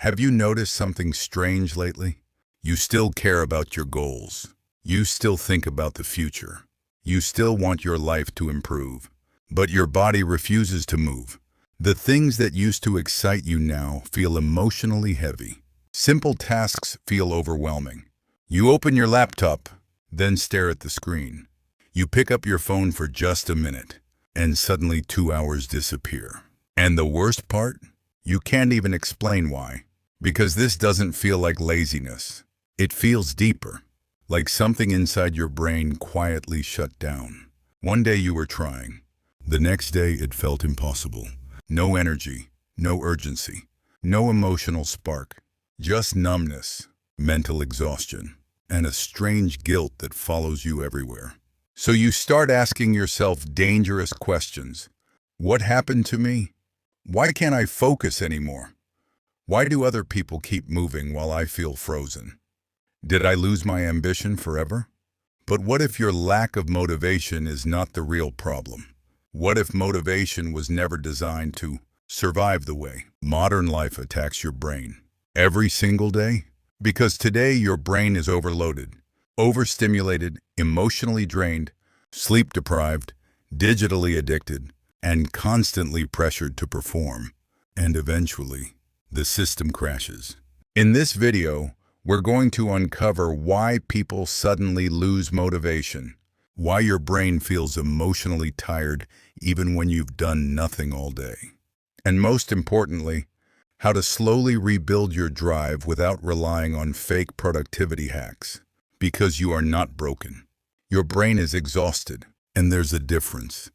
Have you noticed something strange lately? You still care about your goals. You still think about the future. You still want your life to improve. But your body refuses to move. The things that used to excite you now feel emotionally heavy. Simple tasks feel overwhelming. You open your laptop, then stare at the screen. You pick up your phone for just a minute, and suddenly 2 hours disappear. And the worst part? You can't even explain why. Because this doesn't feel like laziness. It feels deeper, like something inside your brain quietly shut down. One day you were trying. The next day it felt impossible. No energy, no urgency, no emotional spark. Just numbness, mental exhaustion, and a strange guilt that follows you everywhere. So you start asking yourself dangerous questions. What happened to me? Why can't I focus anymore? Why do other people keep moving while I feel frozen? Did I lose my ambition forever? But what if your lack of motivation is not the real problem? What if motivation was never designed to survive the way modern life attacks your brain? Every single day? Because today your brain is overloaded, overstimulated, emotionally drained, sleep-deprived, digitally addicted, and constantly pressured to perform. And eventually, the system crashes. In this video, we're going to uncover why people suddenly lose motivation, why your brain feels emotionally tired even when you've done nothing all day, and most importantly, how to slowly rebuild your drive without relying on fake productivity hacks. Because you are not broken. Your brain is exhausted, and there's a difference.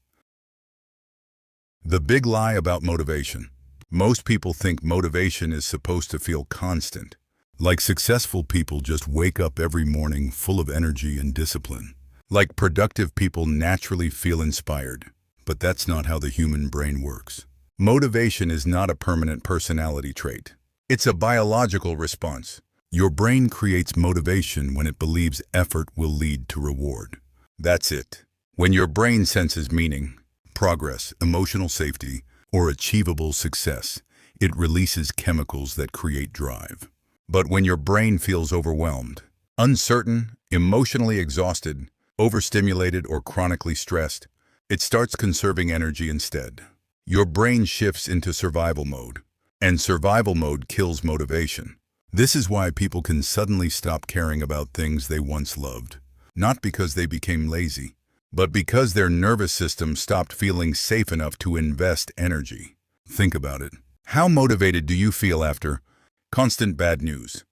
The big lie about motivation. Most people think motivation is supposed to feel constant. Like successful people just wake up every morning full of energy and discipline. Like productive people naturally feel inspired. But that's not how the human brain works. Motivation is not a permanent personality trait. It's a biological response. Your brain creates motivation when it believes effort will lead to reward. That's it. When your brain senses meaning, progress, emotional safety, or achievable success, it releases chemicals that create drive. But when your brain feels overwhelmed, uncertain, emotionally exhausted, overstimulated, or chronically stressed, it starts conserving energy instead. Your brain shifts into survival mode, and survival mode kills motivation. This is why people can suddenly stop caring about things they once loved. Not because they became lazy, but because their nervous system stopped feeling safe enough to invest energy. Think about it. How motivated do you feel after constant bad news,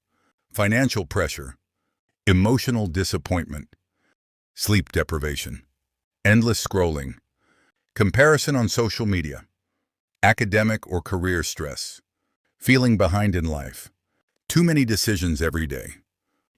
financial pressure, emotional disappointment, sleep deprivation, endless scrolling, comparison on social media, academic or career stress, feeling behind in life, too many decisions every day?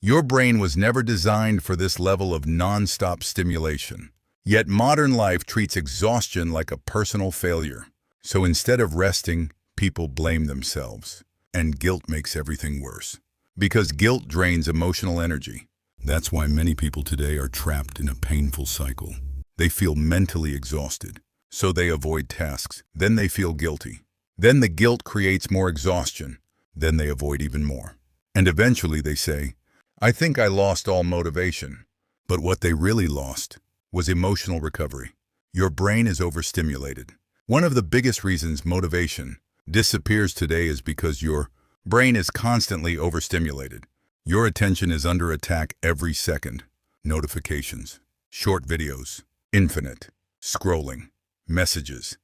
Your brain was never designed for this level of non-stop stimulation. Yet modern life treats exhaustion like a personal failure. So instead of resting, people blame themselves. And guilt makes everything worse. Because guilt drains emotional energy. That's why many people today are trapped in a painful cycle. They feel mentally exhausted, so they avoid tasks. Then they feel guilty. Then the guilt creates more exhaustion. Then they avoid even more. And eventually they say, I think I lost all motivation. But what they really lost was emotional recovery. Your brain is overstimulated. One of the biggest reasons motivation disappears today is because your brain is constantly overstimulated. Your attention is under attack every second. Notifications, short videos, infinite, scrolling, messages,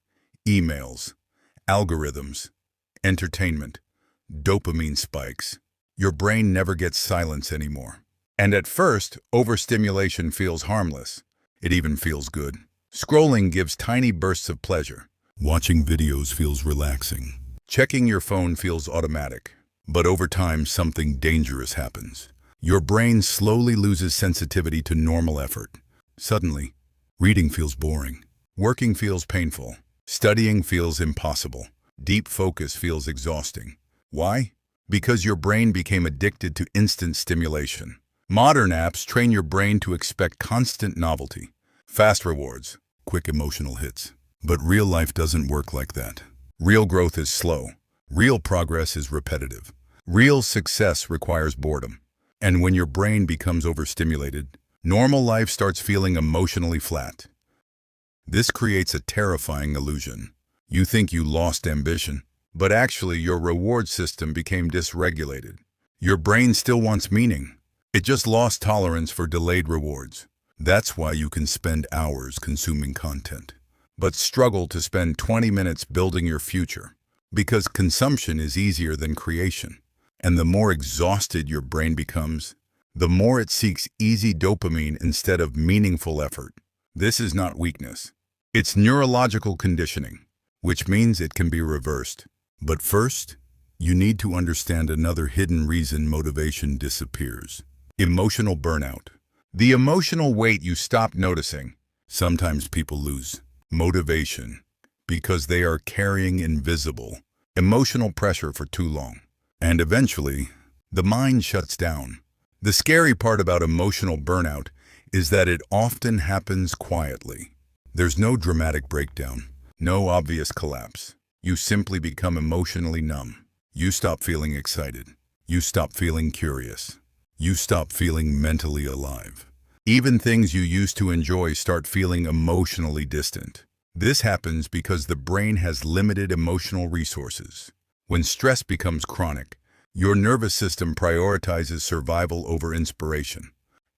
emails, algorithms, entertainment, dopamine spikes. Your brain never gets silence anymore. And at first, overstimulation feels harmless. It even feels good. Scrolling gives tiny bursts of pleasure. Watching videos feels relaxing. Checking your phone feels automatic. But over time, something dangerous happens. Your brain slowly loses sensitivity to normal effort. Suddenly, reading feels boring. Working feels painful. Studying feels impossible. Deep focus feels exhausting. Why? Because your brain became addicted to instant stimulation. Modern apps train your brain to expect constant novelty, fast rewards, quick emotional hits. But real life doesn't work like that. Real growth is slow. Real progress is repetitive. Real success requires boredom. And when your brain becomes overstimulated, normal life starts feeling emotionally flat. This creates a terrifying illusion. You think you lost ambition, but actually your reward system became dysregulated. Your brain still wants meaning. It just lost tolerance for delayed rewards. That's why you can spend hours consuming content, but struggle to spend 20 minutes building your future. Because consumption is easier than creation. And the more exhausted your brain becomes, the more it seeks easy dopamine instead of meaningful effort. This is not weakness. It's neurological conditioning, which means it can be reversed. But first, you need to understand another hidden reason motivation disappears. Emotional burnout. The emotional weight you stop noticing. Sometimes people lose motivation because they are carrying invisible, emotional pressure for too long. And eventually, the mind shuts down. The scary part about emotional burnout is that it often happens quietly. There's no dramatic breakdown, no obvious collapse. You simply become emotionally numb. You stop feeling excited. You stop feeling curious. You stop feeling mentally alive. Even things you used to enjoy start feeling emotionally distant. This happens because the brain has limited emotional resources. When stress becomes chronic, your nervous system prioritizes survival over inspiration.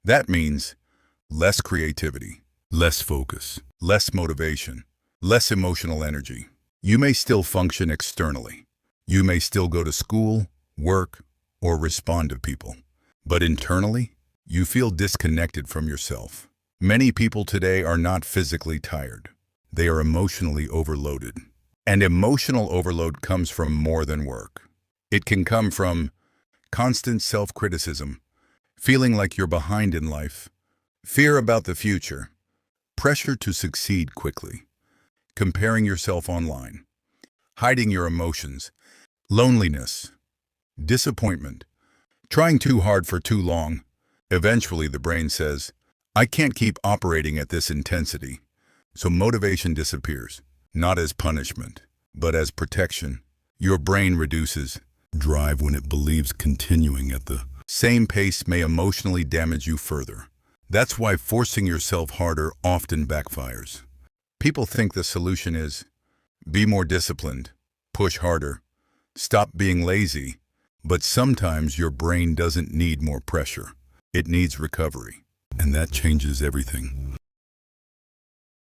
That means less creativity, less focus, less motivation, less emotional energy. You may still function externally. You may still go to school, work, or respond to people. But internally, you feel disconnected from yourself. Many people today are not physically tired. They are emotionally overloaded. And emotional overload comes from more than work. It can come from constant self-criticism, feeling like you're behind in life, fear about the future, pressure to succeed quickly, comparing yourself online, hiding your emotions, loneliness, disappointment, trying too hard for too long. Eventually the brain says, I can't keep operating at this intensity. So motivation disappears. Not as punishment, but as protection. Your brain reduces drive when it believes continuing at the same pace may emotionally damage you further. That's why forcing yourself harder often backfires. People think the solution is be more disciplined, push harder, stop being lazy, but sometimes your brain doesn't need more pressure. It needs recovery, and that changes everything.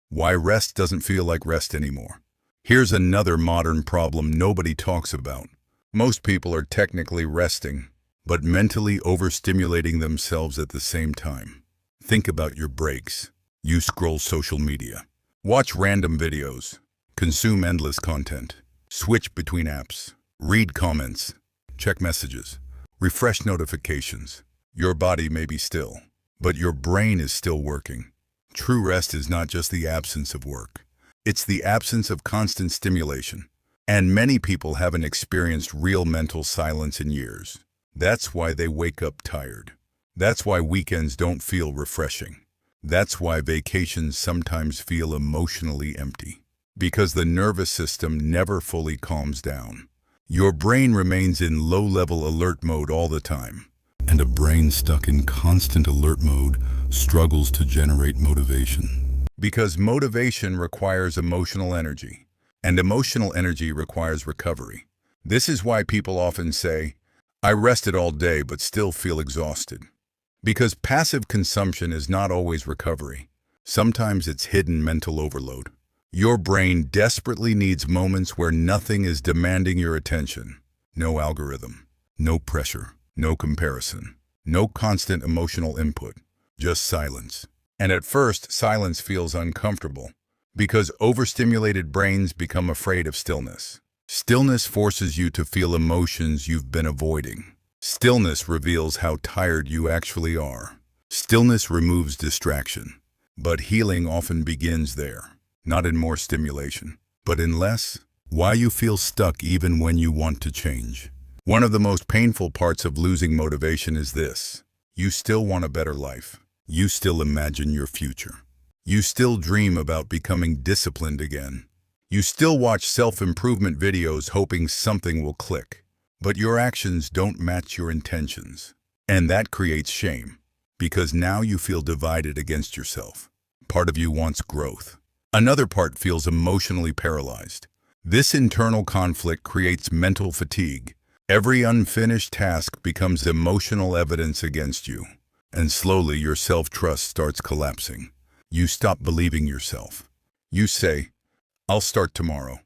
Why rest doesn't feel like rest anymore. Here's another modern problem nobody talks about. Most people are technically resting, but mentally overstimulating themselves at the same time. Think about your breaks. You scroll social media, watch random videos, consume endless content, switch between apps, read comments, check messages, refresh notifications. Your body may be still, but your brain is still working. True rest is not just the absence of work. It's the absence of constant stimulation. And many people haven't experienced real mental silence in years. That's why they wake up tired. That's why weekends don't feel refreshing. That's why vacations sometimes feel emotionally empty. Because the nervous system never fully calms down. Your brain remains in low-level alert mode all the time. And a brain stuck in constant alert mode struggles to generate motivation. Because motivation requires emotional energy, and emotional energy requires recovery. This is why people often say, I rested all day but still feel exhausted. Because passive consumption is not always recovery. Sometimes it's hidden mental overload. Your brain desperately needs moments where nothing is demanding your attention. No algorithm, no pressure, no comparison, no constant emotional input, just silence. And at first, silence feels uncomfortable because overstimulated brains become afraid of stillness. Stillness forces you to feel emotions you've been avoiding. Stillness reveals how tired you actually are. Stillness removes distraction, but healing often begins there, not in more stimulation, but in less. Why you feel stuck even when you want to change. One of the most painful parts of losing motivation is this. You still want a better life. You still imagine your future. You still dream about becoming disciplined again. You still watch self-improvement videos hoping something will click. but your actions don't match your intentions. And that creates shame, because now you feel divided against yourself. Part of you wants growth. Another part feels emotionally paralyzed. This internal conflict creates mental fatigue. Every unfinished task becomes emotional evidence against you, and slowly your self-trust starts collapsing. You stop believing yourself. You say, "I'll start tomorrow,"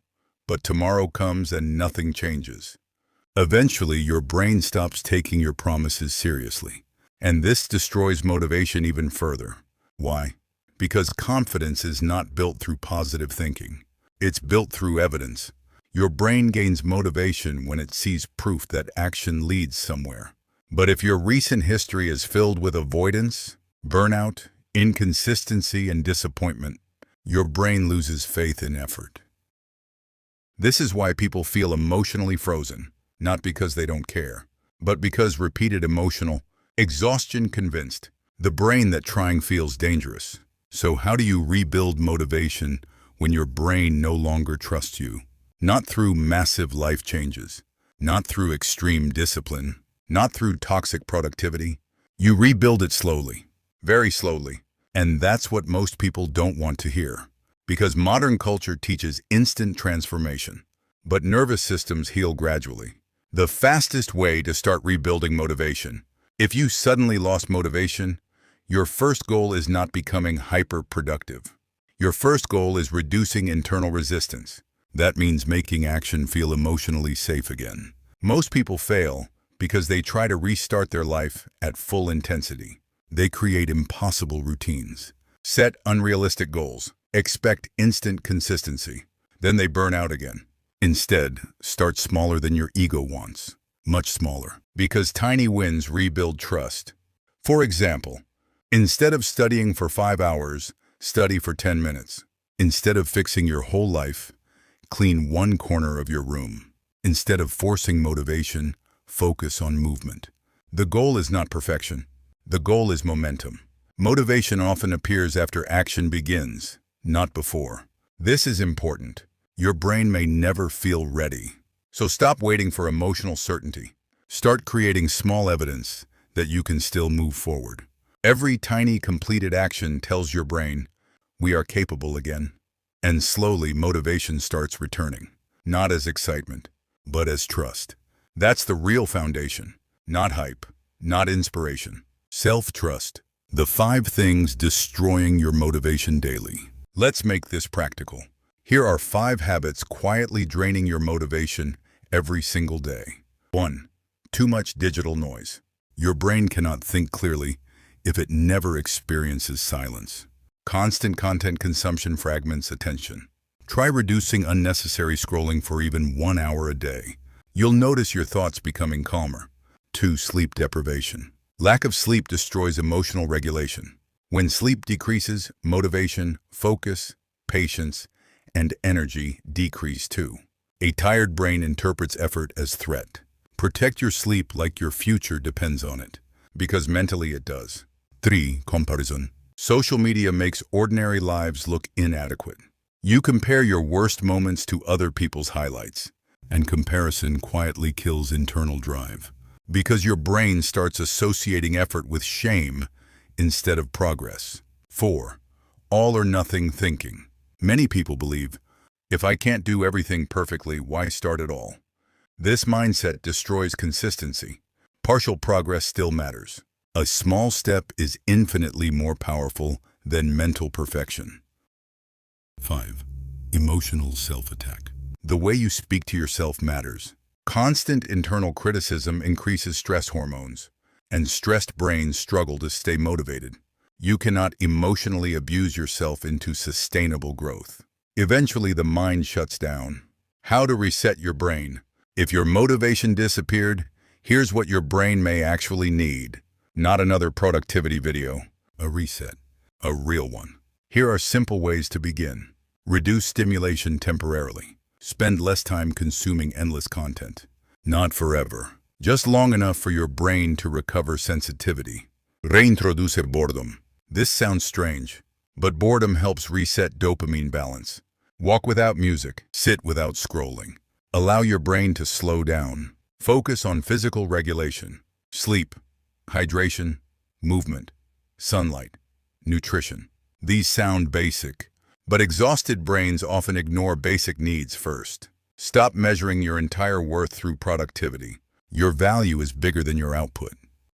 but tomorrow comes and nothing changes. Eventually, your brain stops taking your promises seriously, and this destroys motivation even further. Why? Because confidence is not built through positive thinking. It's built through evidence. Your brain gains motivation when it sees proof that action leads somewhere. But if your recent history is filled with avoidance, burnout, inconsistency, and disappointment, your brain loses faith in effort. This is why people feel emotionally frozen, not because they don't care, but because repeated emotional exhaustion convinced the brain that trying feels dangerous. So how do you rebuild motivation when your brain no longer trusts you? Not through massive life changes, not through extreme discipline, not through toxic productivity. You rebuild it slowly, very slowly. And that's what most people don't want to hear, because modern culture teaches instant transformation, but nervous systems heal gradually. The fastest way to start rebuilding motivation. If you suddenly lost motivation, your first goal is not becoming hyper-productive. Your first goal is reducing internal resistance. That means making action feel emotionally safe again. Most people fail because they try to restart their life at full intensity. They create impossible routines, set unrealistic goals, expect instant consistency. Then they burn out again. Instead, start smaller than your ego wants, much smaller, because tiny wins rebuild trust. For example, instead of studying for 5 hours, study for 10 minutes. Instead of fixing your whole life, clean one corner of your room. Instead of forcing motivation, focus on movement. The goal is not perfection. The goal is momentum. Motivation often appears after action begins, not before. This is important. Your brain may never feel ready. So stop waiting for emotional certainty. Start creating small evidence that you can still move forward. Every tiny completed action tells your brain, "We are capable again." And slowly motivation starts returning, not as excitement, but as trust. That's the real foundation, not hype, not inspiration. Self-trust. The 5 things destroying your motivation daily. Let's make this practical. Here are 5 habits quietly draining your motivation every single day. 1. Too much digital noise. Your brain cannot think clearly if it never experiences silence. Constant content consumption fragments attention. Try reducing unnecessary scrolling for even 1 hour a day. You'll notice your thoughts becoming calmer. 2. Sleep deprivation. Lack of sleep destroys emotional regulation. When sleep decreases, motivation, focus, patience, and energy decrease too. A tired brain interprets effort as threat. Protect your sleep like your future depends on it, because mentally it does. 3. Comparison. Social media makes ordinary lives look inadequate. You compare your worst moments to other people's highlights, and comparison quietly kills internal drive, because your brain starts associating effort with shame instead of progress. 4. All or nothing thinking. Many people believe, if I can't do everything perfectly, why start at all? This mindset destroys consistency. Partial progress still matters. A small step is infinitely more powerful than mental perfection. 5. Emotional self-attack. The way you speak to yourself matters. Constant internal criticism increases stress hormones, and stressed brains struggle to stay motivated. You cannot emotionally abuse yourself into sustainable growth. Eventually, the mind shuts down. How to reset your brain. If your motivation disappeared, here's what your brain may actually need. Not another productivity video. A reset. A real one. Here are simple ways to begin. Reduce stimulation temporarily. Spend less time consuming endless content. Not forever. Just long enough for your brain to recover sensitivity. Reintroduce boredom. This sounds strange, but boredom helps reset dopamine balance. Walk without music. Sit without scrolling. Allow your brain to slow down. Focus on physical regulation, sleep, hydration, movement, sunlight, nutrition. These sound basic, but exhausted brains often ignore basic needs first. Stop measuring your entire worth through productivity. Your value is bigger than your output.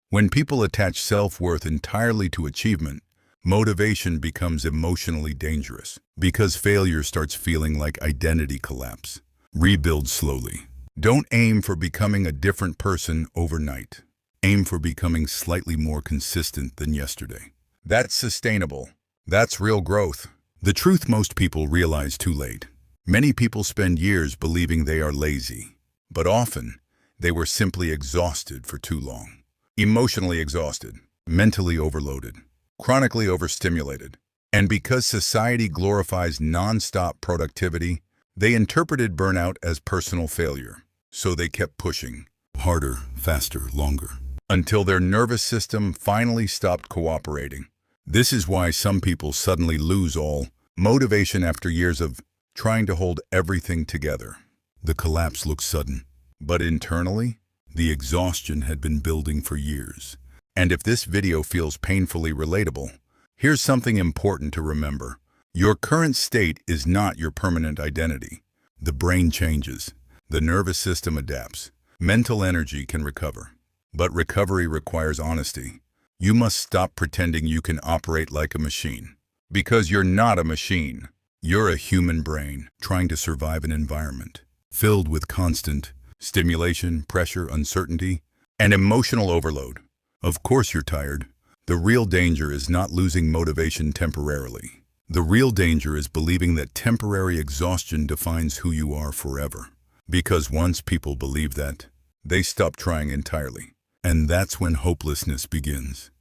When people attach self-worth entirely to achievement, motivation becomes emotionally dangerous because failure starts feeling like identity collapse. Rebuild slowly. Don't aim for becoming a different person overnight. Aim for becoming slightly more consistent than yesterday. That's sustainable. That's real growth. The truth most people realize too late. Many people spend years believing they are lazy, but often they were simply exhausted for too long. Emotionally exhausted, mentally overloaded, chronically overstimulated. And because society glorifies non-stop productivity, they interpreted burnout as personal failure. So they kept pushing harder, faster, longer, until their nervous system finally stopped cooperating. This is why some people suddenly lose all motivation after years of trying to hold everything together. The collapse looks sudden, but internally, the exhaustion had been building for years. And if this video feels painfully relatable, here's something important to remember. Your current state is not your permanent identity. The brain changes. The nervous system adapts. Mental energy can recover. But recovery requires honesty. You must stop pretending you can operate like a machine. Because you're not a machine. You're a human brain trying to survive an environment filled with constant stimulation, pressure, uncertainty, and emotional overload. Of course you're tired. The real danger is not losing motivation temporarily. The real danger is believing that temporary exhaustion defines who you are forever. Because once people believe that, they stop trying entirely. And that's when hopelessness begins.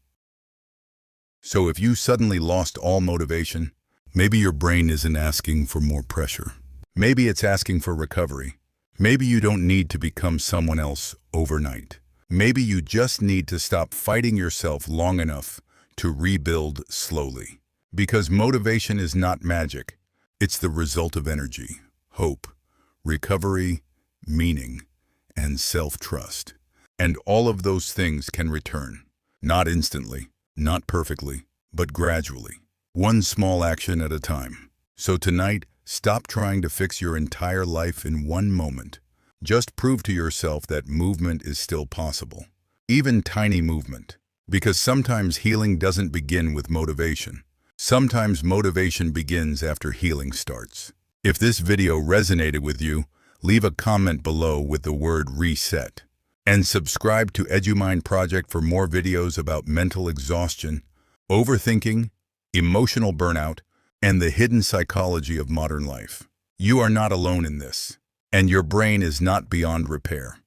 So if you suddenly lost all motivation, maybe your brain isn't asking for more pressure. Maybe it's asking for recovery. Maybe you don't need to become someone else overnight. Maybe you just need to stop fighting yourself long enough to rebuild slowly. Because motivation is not magic. It's the result of energy, hope, recovery, meaning, and self-trust. And all of those things can return. Not instantly, not perfectly, but gradually. One small action at a time. So tonight, stop trying to fix your entire life in one moment. Just prove to yourself that movement is still possible. Even tiny movement. Because sometimes healing doesn't begin with motivation. Sometimes motivation begins after healing starts. If this video resonated with you, leave a comment below with the word reset. And subscribe to EduMind Project for more videos about mental exhaustion, overthinking, emotional burnout, and the hidden psychology of modern life. You are not alone in this, and your brain is not beyond repair.